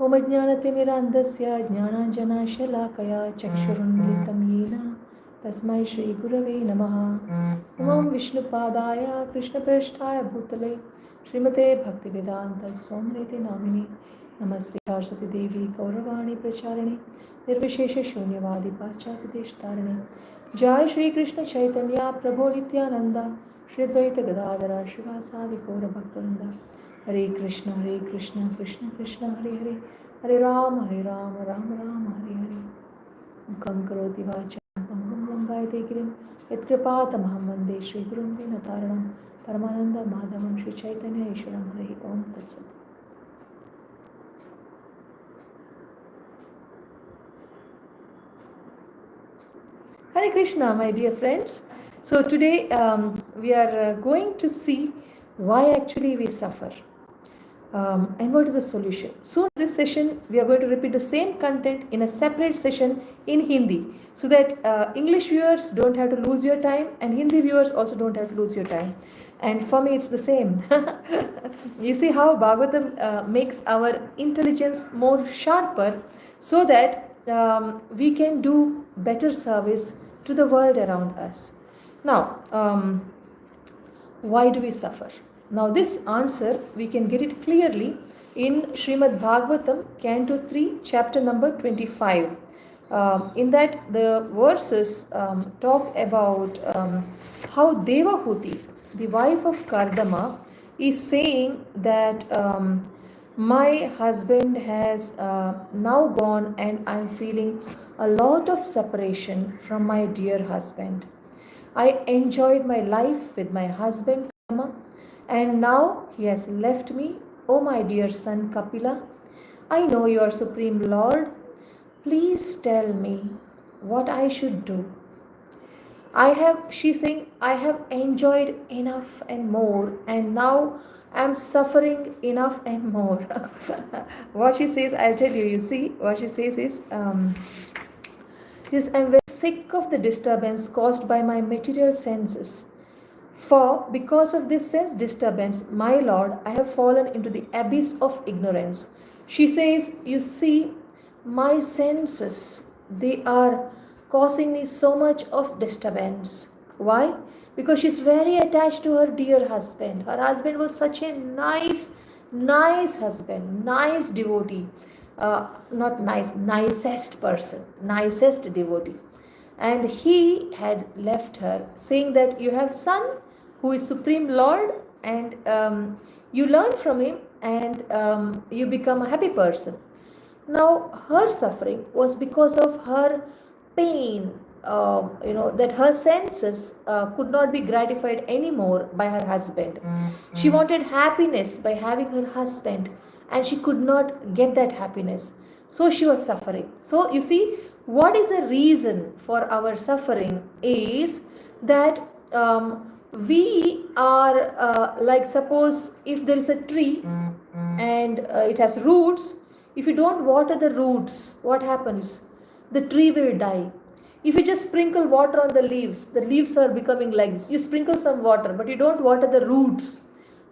Om Jnanatimirandasya Jnananjanashalakaya Chakshurunmritam Yena Tasmai Shri Gurave Namaha. Om Vishnupadaya Krishna Prasthaya Bhutale Srimate Bhaktivedanta Swamriti Namini Namaste Saraswati Devi Kauravani Pracharani Nirvishesha Shunyavadi Paschati Deshtarani Jai Shri Krishna Chaitanya Prabhu Nityananda Shri Dvaita Gadadara Shivasadi Gaura Bhaktavinda Hare Krishna Krishna Krishna Hare Hare Hare Ram Ram Ram Hare Hare Mukam Karoti Vacha Pangam Langayate Girim Yatkripātamaham Vande Shri Gurum Dinataranam Paramananda Madhavam Shri Chaitanya Ishwaram Hare Om Tat Sat. Hare Krishna, my dear friends. So today we are going to see why actually we suffer and what is the solution. Soon this session we are going to repeat the same content in a separate session in Hindi so that English viewers don't have to lose your time and Hindi viewers also don't have to lose your time. And for me it's the same. You see how Bhagavatam makes our intelligence more sharper so that we can do better service to the world around us. Now, why do we suffer? Now this answer we can get it clearly in Srimad Bhagavatam, Canto 3, chapter number 25. In that the verses talk about how Devahuti, the wife of Kardama, is saying that my husband has now gone and I'm feeling a lot of separation from my dear husband. I enjoyed my life with my husband Kardama, and now he has left me. O my dear son Kapila, I know you are Supreme Lord. Please tell me what I should do. She's saying, I have enjoyed enough and more, and now I'm suffering enough and more. What she says, I'll tell you. You see, what she says is, yes, I'm very sick of the disturbance caused by my material senses. For because of this sense disturbance, my Lord, I have fallen into the abyss of ignorance. She says, you see, my senses, they are causing me so much of disturbance. Why? Because she's very attached to her dear husband. Her husband was such a nice husband, nice devotee. Not nice, nicest person, nicest devotee. And he had left her, saying that you have son who is Supreme Lord, and you learn from him and you become a happy person. Now her suffering was because of her pain, that her senses could not be gratified anymore by her husband. She wanted happiness by having her husband, and she could not get that happiness. So she was suffering. So you see, what is the reason for our suffering is that we are like, suppose if there is a tree and it has roots, if you don't water the roots, what happens? The tree will die. If you just sprinkle water on the leaves are becoming like this. You sprinkle some water, but you don't water the roots,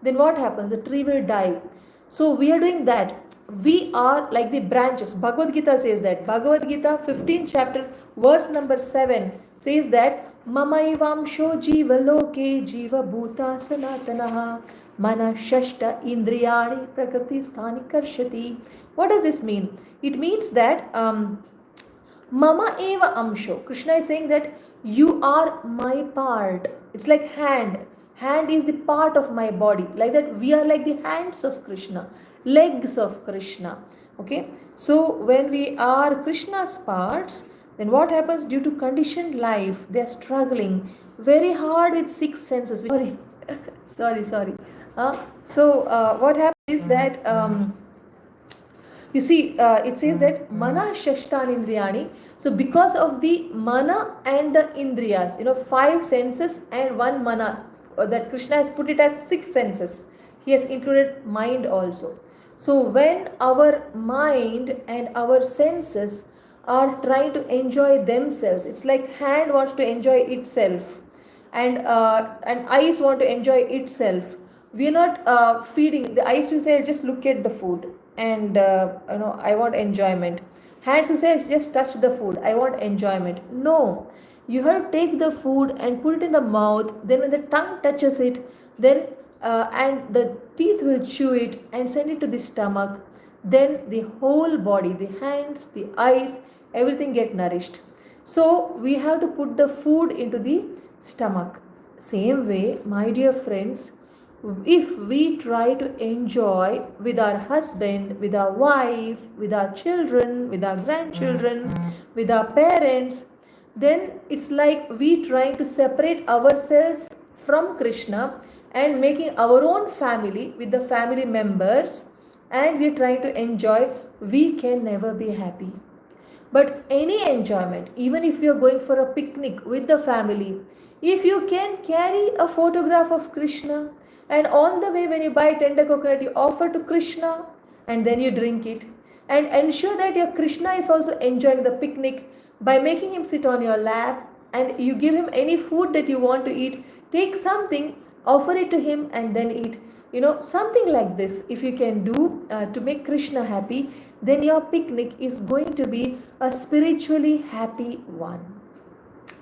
then what happens? The tree will die. So we are doing that. We are like the branches. Bhagavad Gita says that. Bhagavad Gita 15th chapter verse number 7 says that Mamaivamsho jiva loke jiva bhuta sanatanaha mana shashta indriyani prakriti sthani karshati. What does this mean? It means that Mama eva amsho. Krishna is saying that you are my part. It's like hand. Hand is the part of my body. Like that, we are like the hands of Krishna, legs of Krishna. Okay. So when we are Krishna's parts, then what happens? Due to conditioned life, they are struggling very hard with six senses. Sorry. So what happens is that you see, it says that mana shashtan indriyani. So because of the mana and the indriyas, 5 senses and 1 mana, that Krishna has put it as 6 senses. He has included mind also. So when our mind and our senses are trying to enjoy themselves, it's like hand wants to enjoy itself, and eyes want to enjoy itself. We are not feeding. The eyes will say, just look at the food. and I want enjoyment. Hands who says just touch the food, I want enjoyment. No, you have to take the food and put it in the mouth. Then when the tongue touches it, then and the teeth will chew it and send it to the stomach. Then the whole body, the hands, the eyes, everything get nourished. So we have to put the food into the stomach. Same way, my dear friends, if we try to enjoy with our husband, with our wife, with our children, with our grandchildren, with our parents, then it's like we trying to separate ourselves from Krishna and making our own family with the family members, and we are trying to enjoy. We can never be happy. But any enjoyment, even if you're going for a picnic with the family, if you can carry a photograph of Krishna, and on the way when you buy tender coconut, you offer to Krishna and then you drink it, and ensure that your Krishna is also enjoying the picnic by making him sit on your lap, and you give him any food that you want to eat. Take something, offer it to him, and then eat. Something like this, if you can do to make Krishna happy, then your picnic is going to be a spiritually happy one.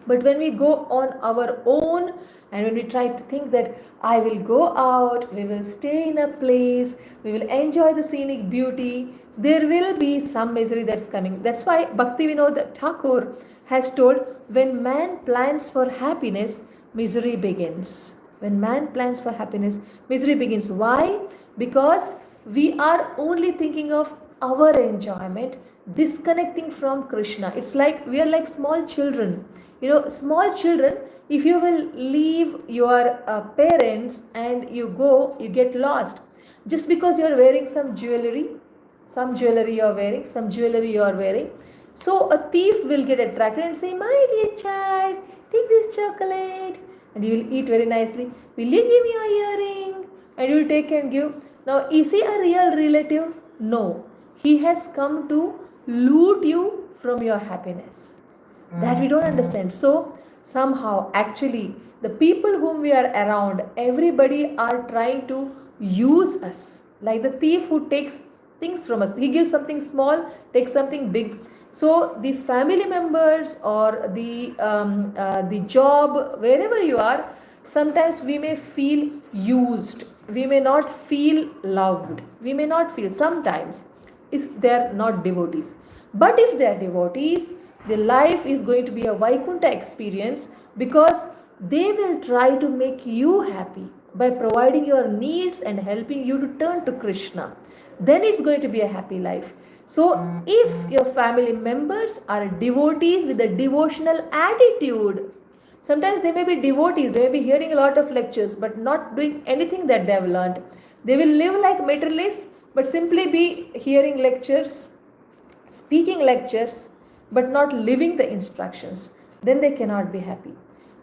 But when we go on our own, and when we try to think that I will go out, we will stay in a place, we will enjoy the scenic beauty, there will be some misery that's coming. That's why Bhakti Vinod Thakur has told, when man plans for happiness, misery begins. When man plans for happiness, misery begins. Why? Because we are only thinking of our enjoyment, disconnecting from Krishna. It's like we are like small children. Small children, if you will leave your parents and you go, you get lost. Just because you are wearing some jewelry you are wearing, so a thief will get attracted and say, my dear child, take this chocolate, and you will eat very nicely. Will you give me your earring? And you will take and give. Now, is he a real relative? No. He has come to loot you from your happiness. That we don't understand. So, somehow, actually, the people whom we are around, everybody are trying to use us. Like the thief who takes things from us. He gives something small, takes something big. So the family members or the job, wherever you are, sometimes we may feel used. We may not feel loved. We may not feel sometimes if they are not devotees. But if they are devotees, their life is going to be a Vaikuntha experience, because they will try to make you happy by providing your needs and helping you to turn to Krishna. Then it's going to be a happy life. So if your family members are devotees with a devotional attitude, sometimes they may be devotees, they may be hearing a lot of lectures but not doing anything that they have learned. They will live like materialists but simply be hearing lectures, speaking lectures, but not living the instructions. Then they cannot be happy.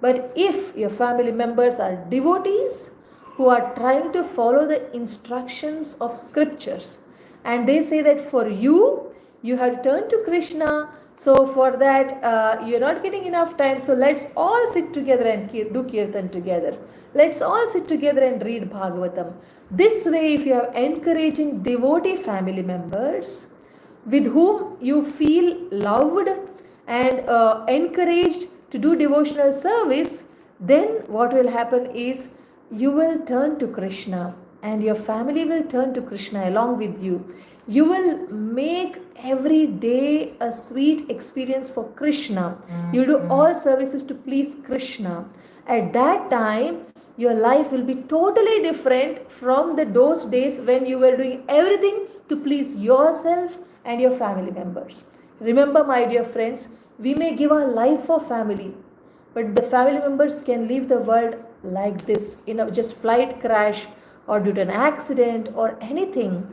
But if your family members are devotees who are trying to follow the instructions of scriptures, and they say that for you, you have turned to Krishna, so for that you're not getting enough time, so let's all sit together and do kirtan together. Let's all sit together and read Bhagavatam. This way, if you are encouraging devotee family members with whom you feel loved and encouraged to do devotional service, then what will happen is you will turn to Krishna and your family will turn to Krishna along with you. You will make every day a sweet experience for Krishna. You will do all services to please Krishna. At that time, your life will be totally different from those days when you were doing everything to please yourself and your family members. Remember, my dear friends, we may give our life for family, but the family members can leave the world like this, just flight crash or due to an accident or anything,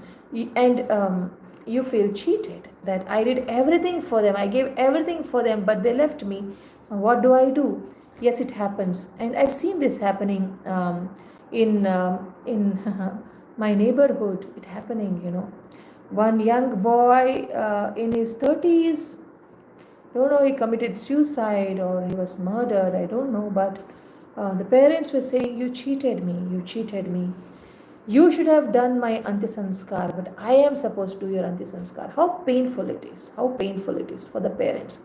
and you feel cheated that I did everything for them, I gave everything for them, but they left me. What do I do? Yes, it happens, and I've seen this happening in my neighborhood. It happening, One young boy in his 30s, don't know, he committed suicide or he was murdered, I don't know, but the parents were saying, you cheated me. You should have done my Antisanskar, but I am supposed to do your Antisanskar. How painful it is. How painful it is for the parents.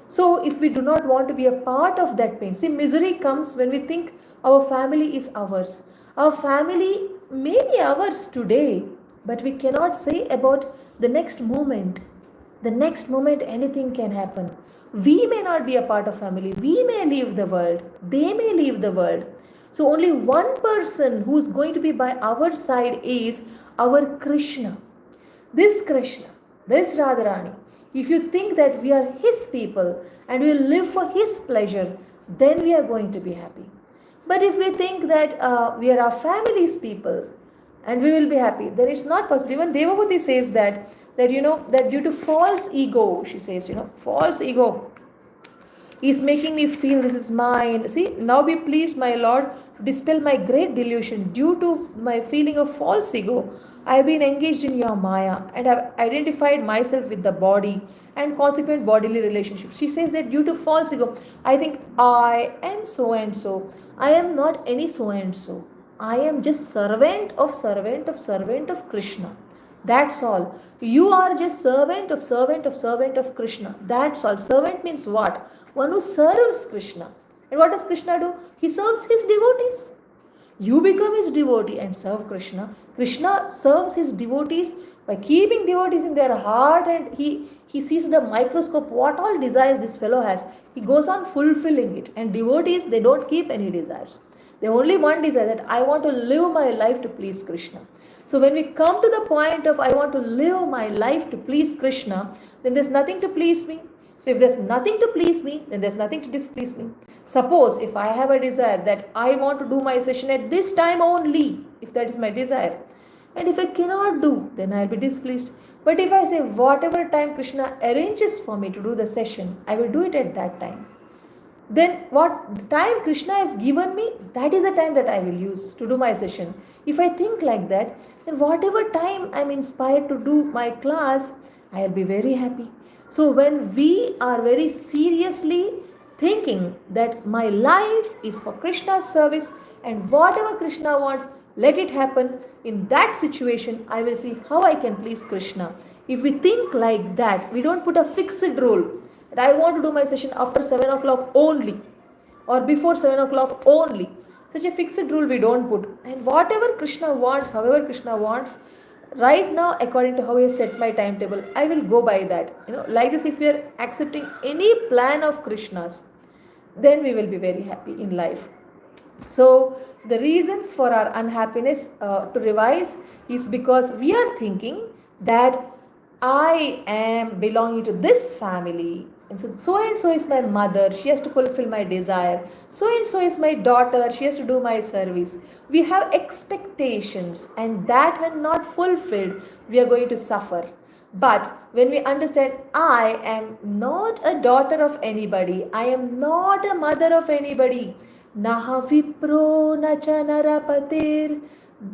So, if we do not want to be a part of that pain, see, misery comes when we think our family is ours. Our family may be ours today, but we cannot say about the next moment. The next moment, anything can happen. We may not be a part of family. We may leave the world. They may leave the world. So, only one person who is going to be by our side is our Krishna. This Krishna, this Radharani, if you think that we are His people and we will live for His pleasure, then we are going to be happy. But if we think that we are our family's people and we will be happy, then it's not possible. Even Devahuti says that due to false ego, she says, false ego is making me feel this is mine. See, now be pleased, my Lord, to dispel my great delusion. Due to my feeling of false ego, I have been engaged in your Maya and have identified myself with the body and consequent bodily relationships. She says that due to false ego, I think I am so and so. I am not any so and so. I am just servant of Krishna. That's all. You are just servant of Krishna. That's all. Servant means what? One who serves Krishna. And what does Krishna do? He serves his devotees. You become his devotee and serve Krishna. Krishna serves his devotees by keeping devotees in their heart, and he sees the microscope what all desires this fellow has. He goes on fulfilling it. And devotees, they don't keep any desires. They only one desire, that I want to live my life to please Krishna. So when we come to the point of I want to live my life to please Krishna, then there's nothing to please me. So if there's nothing to please me, then there's nothing to displease me. Suppose if I have a desire that I want to do my session at this time only, if that is my desire, and if I cannot do, then I'll be displeased. But if I say whatever time Krishna arranges for me to do the session, I will do it at that time. Then what time Krishna has given me, that is the time that I will use to do my session. If I think like that, then whatever time I'm inspired to do my class, I'll be very happy. So when we are very seriously thinking that my life is for Krishna's service and whatever Krishna wants, let it happen, in that situation I will see how I can please Krishna. If we think like that, we don't put a fixed rule that I want to do my session after 7 o'clock only or before 7 o'clock only. Such a fixed rule we don't put. And whatever Krishna wants, however Krishna wants, right now according to how he has set my timetable, I will go by that. Like this, if we are accepting any plan of Krishna's, then we will be very happy in life. So the reasons for our unhappiness, to revise, is because we are thinking that I am belonging to this family, and so is my mother, she has to fulfill my desire. So is my daughter, she has to do my service. We have expectations, and that when not fulfilled, we are going to suffer. But when we understand I am not a daughter of anybody, I am not a mother of anybody, Naha Vipro Nacha Narapatir.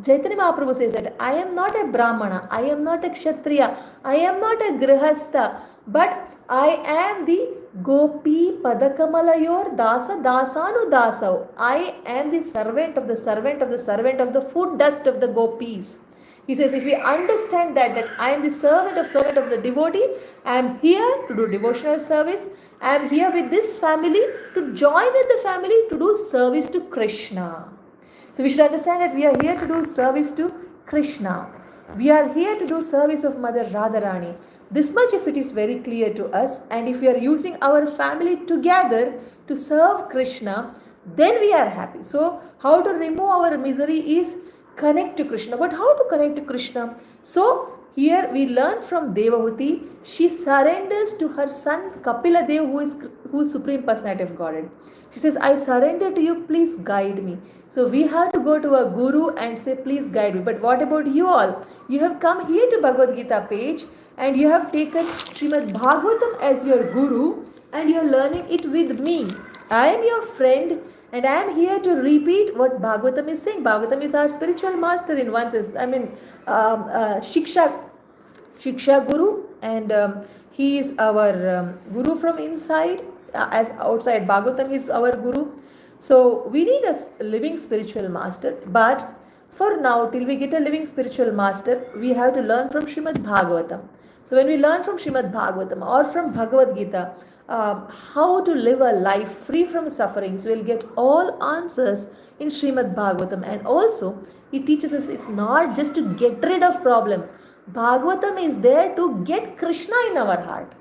Chaitanya Mahaprabhu says that I am not a Brahmana, I am not a Kshatriya, I am not a Grihastha, but I am the Gopi Padakamalayur Dasa Dasanu Dasav. I am the servant of the servant of the servant of the food dust of the gopis. He says, if we understand that I am the servant of the devotee, I am here to do devotional service, I am here with this family to join with the family to do service to Krishna. So we should understand that we are here to do service to Krishna. We are here to do service of Mother Radharani. This much if it is very clear to us, and if we are using our family together to serve Krishna, then we are happy. So how to remove our misery is connect to Krishna. But how to connect to Krishna? So here we learn from Devahuti, she surrenders to her son Kapila Dev, who is Supreme Personality of Godhead. She says, I surrender to you, please guide me. So we have to go to a guru and say, please guide me. But what about you all? You have come here to Bhagavad Gita page and you have taken Srimad Bhagavatam as your guru and you are learning it with me. I am your friend and I am here to repeat what Bhagavatam is saying. Bhagavatam is our spiritual master in one sense. Shiksha Guru, and he is our guru from inside, as outside Bhagavatam is our guru. So we need a living spiritual master, but For now, till we get a living spiritual master, we have to learn from Srimad Bhagavatam. So when we learn from Srimad Bhagavatam or from Bhagavad Gita, how to live a life free from sufferings, we'll get all answers in Srimad Bhagavatam. And also, it teaches us it's not just to get rid of problem. Bhagavatam is there to get Krishna in our heart.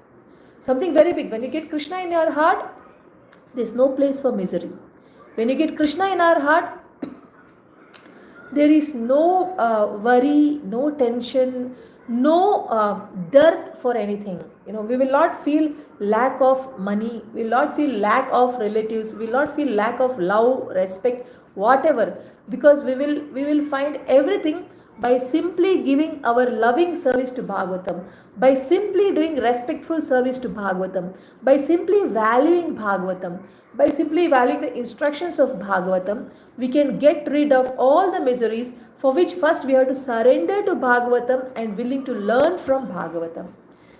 Something very big. When you get Krishna in your heart, there's no place for misery. When you get Krishna in our heart, there is no worry, no tension, no dearth for anything. We will not feel lack of money, we will not feel lack of relatives, we will not feel lack of love, respect, whatever, because we will find everything by simply giving our loving service to Bhagavatam, by simply doing respectful service to Bhagavatam, by simply valuing Bhagavatam, by simply valuing the instructions of Bhagavatam, we can get rid of all the miseries, for which first we have to surrender to Bhagavatam and willing to learn from Bhagavatam.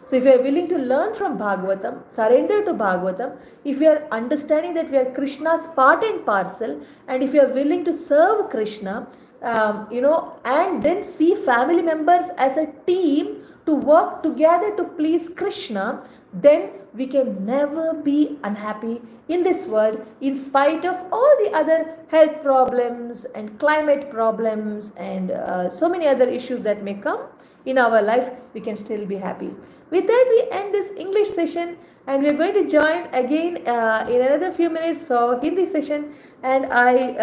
So if we are willing to learn from Bhagavatam, surrender to Bhagavatam, if we are understanding that we are Krishna's part and parcel, and if we are willing to serve Krishna, and then see family members as a team to work together to please Krishna, then we can never be unhappy in this world, in spite of all the other health problems and climate problems and so many other issues that may come in our life. We can still be happy. With that, we end this English session, and we are going to join again in another few minutes so Hindi session. And I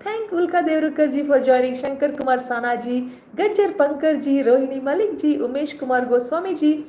thank Ulka Devrukar ji for joining, Shankar Kumar Sana ji, Gajjar Pankar ji, Rohini Malik ji, Umesh Kumar Goswami ji.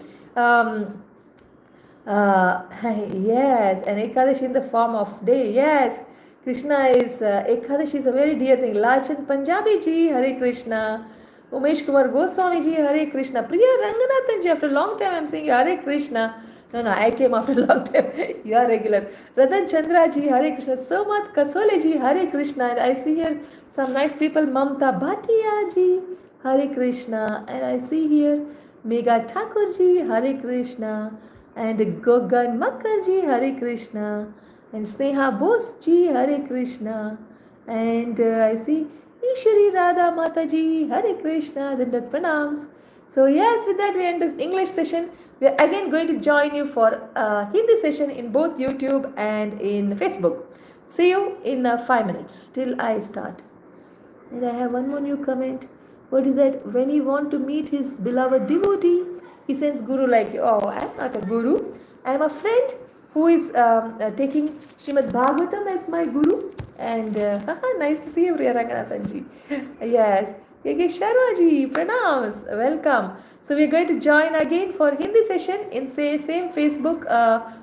Yes, and Ekadashi in the form of day. Yes, Krishna is Ekadashi is a very dear thing. Lachan Punjabi ji, Hare Krishna. Umesh Kumar Goswami ji, Hare Krishna. Priya Ranganathan ji, after a long time I am saying Hare Krishna. No, I came after a long time. You are regular. Ratan Chandra ji, Hare Krishna. Somat Kasole ji, Hare Krishna. And I see here some nice people. Mamta Bhatia ji, Hare Krishna. And I see here Megha Thakur ji, Hare Krishna. And Gogan Makkar ji, Hare Krishna. And Sneha Bose ji, Hare Krishna. And I see Ishari Radha Mataji, Hare Krishna, Dandat Pranams. So yes, with that we end this English session. We are again going to join you for Hindi session in both YouTube and in Facebook. See you in 5 minutes till I start. And I have one more new comment. What is that? When he want to meet his beloved devotee, he sends Guru like, oh, I am not a Guru. I am a friend who is taking Srimad Bhagavatam as my Guru. And nice to see you, Priya Ranganathan ji. Yes. Yogesh Sharma ji, pranams, welcome. So we are going to join again for Hindi session in same Facebook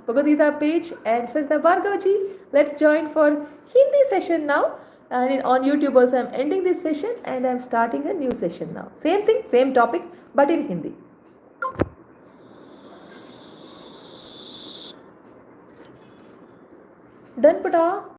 Bhagavad Gita page and Sajda Bhargav ji. Let's join for Hindi session now. And on YouTube also I am ending this session and I am starting a new session now. Same thing, same topic, but in Hindi. Done, Pata.